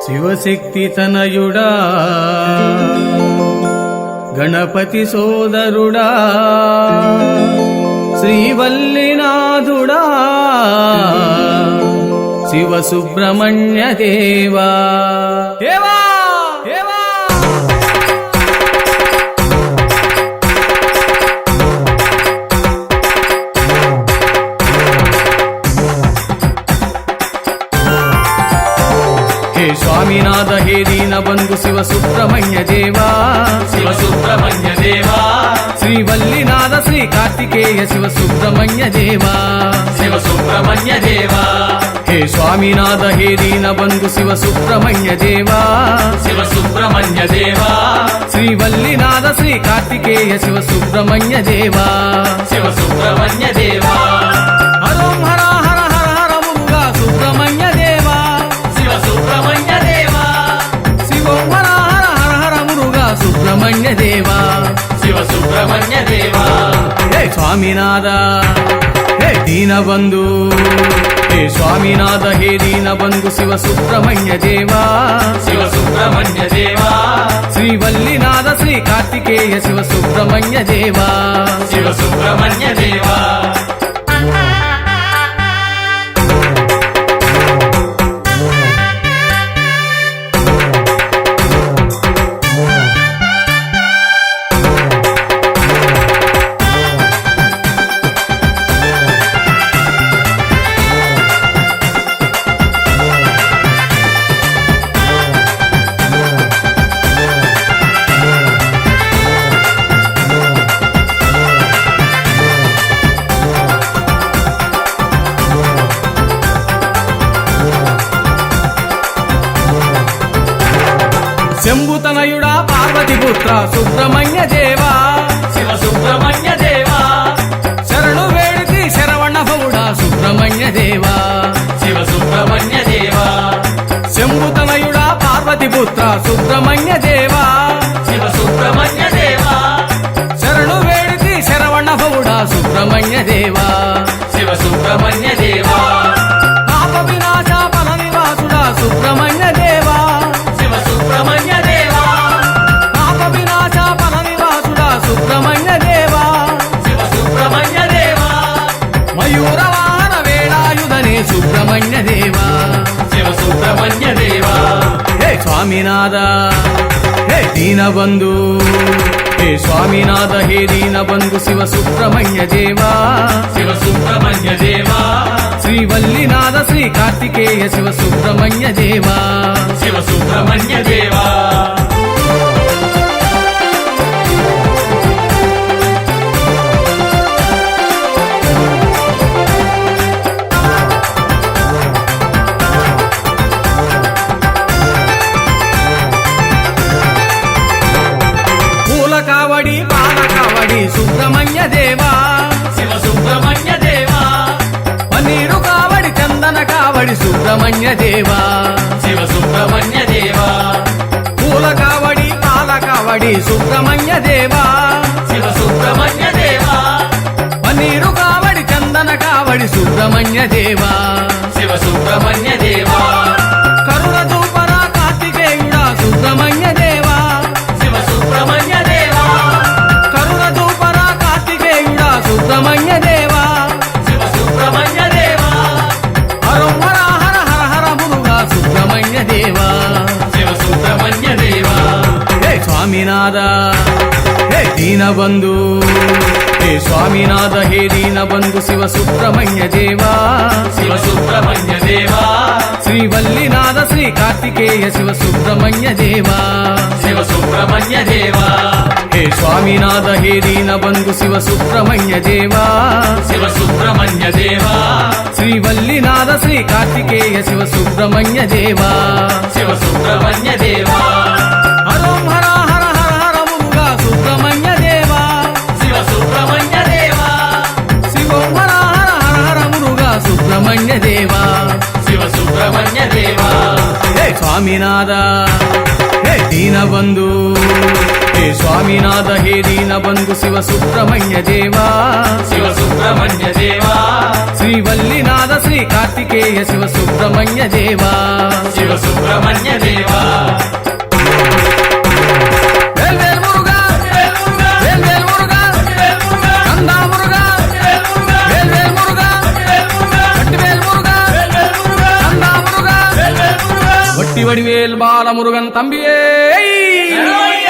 శివశక్తి తనయుడా గణపతి సోదరుడా శ్రీవల్లినాథుడా శివ సుబ్రహ్మణ్య దేవా దేవా దేవా स्वामीनाथ हे दीन बंधु शिव सुब्रह्मण्य देवा शिव सुब्रह्मण्य देवा श्री वल्लीनाथ श्री कार्तिकेय शिव सुब्रह्मण्य देवा शिव सुब्रह्मण्य देवा हे स्वामीनाथ हे दीन बंधु शिव सुब्रह्मण्य देवा शिव सुब्रह्मण्य देवा श्री वल्लीनाथ श्री कार्तिकेय शिव सुब्रह्मण्य देवा शिव सुब्रह्मण्य देवा हरों हर हर हर हर मुरुगा सुब्रह्मण्य देवा शिव सुब्रह्मण्य देवा शिवों हर हर हर हर मुरुगा सुब्रह्मण्य देवा शिव सुब्रह्मण्य देवा हे स्वामीनाथ हे दीनबंधु हे स्वामीनाथ हे दीनबंधु शिव सुब्रह्मण्य देवा शिव सुब्रह्मण्य देवा श्री वल्लीनाथ श्री कार्तिकेय शिव सुब्रह्मण्य देवा शिव सुब्रह्मण्य देवा శంభుతనయుడా పార్వతిపుత్ర సుబ్రహ్మణ్య దేవా शिव सुब्रह्मण्य देवा శరణు వేడితి శరవణ భవుడా సుబ్రహ్మణ్య దేవా शिव सुब्रह्मण्य देवा శంభుతనయుడా పార్వతిపుత్ర సుబ్రహ్మణ్య దేవా शिव सुब्रह्मण्य देवा శరణు వేడితి శరవణ భవుడా సుబ్రహ్మణ్య దేవా शिव सुब्रह्मण्य देवा పాప వినాశ ఫల నివాసుడా సుబ్రహ్మణ్య దేవా शिव सुब्रह्मण्य देवा పాప వినాశ ఫల నివాసుడా సుబ్రహ్మణ్య దేవా शिव सुब्रह्मण्य देवा మయూర వాహన వేళాయుధనే సుబ్రహ్మణ్య దేవా शिव सुब्रह्मण्य देवा हे स्वामीनाथ हे दीनबंधु हे स्वामीनाथ हे दीनबंधु शिव सुब्रह्मण्य देवा शिव सुब्रह्मण्य देवा श्री वल्लीनाथ श्री कार्तिकेय शिव सुब्रह्मण्य देवा शिव सुब्रह्मण्य देवा పూల కావడి పాల కావడి సుబ్రహ్మణ్య దేవా शिव सुब्रह्मण्य देवा పన్నీరు కావడి చందన కావడి సుబ్రహ్మణ్య దేవా शिव सुब्रह्मण्य देवा పూల కావడి పాల కావడి సుబ్రహ్మణ్య దేవా शिव सुब्रह्मण्य देवा పన్నీరు కావడి చందన కావడి సుబ్రహ్మణ్య దేవా शिव सुब्रह्मण्य देवा కరుణ చూపర కార్తికేయుడా సుబ్రహ్మణ్య దేవా शिव सुब्रह्मण्य देवा కరుణ చూపర కార్తికేయుడా సుబ్రహ్మణ్య దేవా शिव सुब्रह्मण्य देवा హరం హర హర హర హర మురుగా సుబ్రహ్మణ్య దేవా शिव सुब्रह्मण्य देवा హే స్వామినాథ హే దీనబంధు హే స్వామినాథ హే దీనబంధు శివ సుబ్రహ్మణ్య దేవా शिव सुब्रह्मण्य देवा శ్రీ వల్లీనాథ శ్రీ కార్తికేయ శివ సుబ్రహ్మణ్య దేవా शिव सुब्रह्मण्य देवा हे स्वामीनाथ हे दीनबंधु शिव सुब्रह्मण्य देवा शिव सुब्रह्मण्य देवा श्री वल्लीनाथ श्री कार्तिकेय शिव सुब्रह्मण्य देवा शिव सुब्रह्मण्य देवा हरों हर हर हर हर मुरुगा सुब्रह्मण्य देवा शिव सुब्रह्मण्य देवा शिवों हर हर हर हर मुरुगा सुब्रह्मण्य देवा शिव सुब्रह्मण्य देवा हे स्वामीनाथ हे दीनबंधु హే స్వామినాథ హే దీన బంధు శివ సుబ్రహ్మణ్య దేవా శివ సుబ్రహ్మణ్య దేవా శ్రీవల్లినాథ శ్రీ కార్తికేయ శివ సుబ్రహ్మణ్య దేవా శివ సుబ్రహ్మణ్య దేవా వేల్వేల్ మురుగా వేల్వేల్ మురుగా కందా మురుగా వేల్వేల్ మురుగా వట్టివేల్ మురుగా కందా మురుగా వట్టి వడివేల్ బాల మురుగన్ తంబియే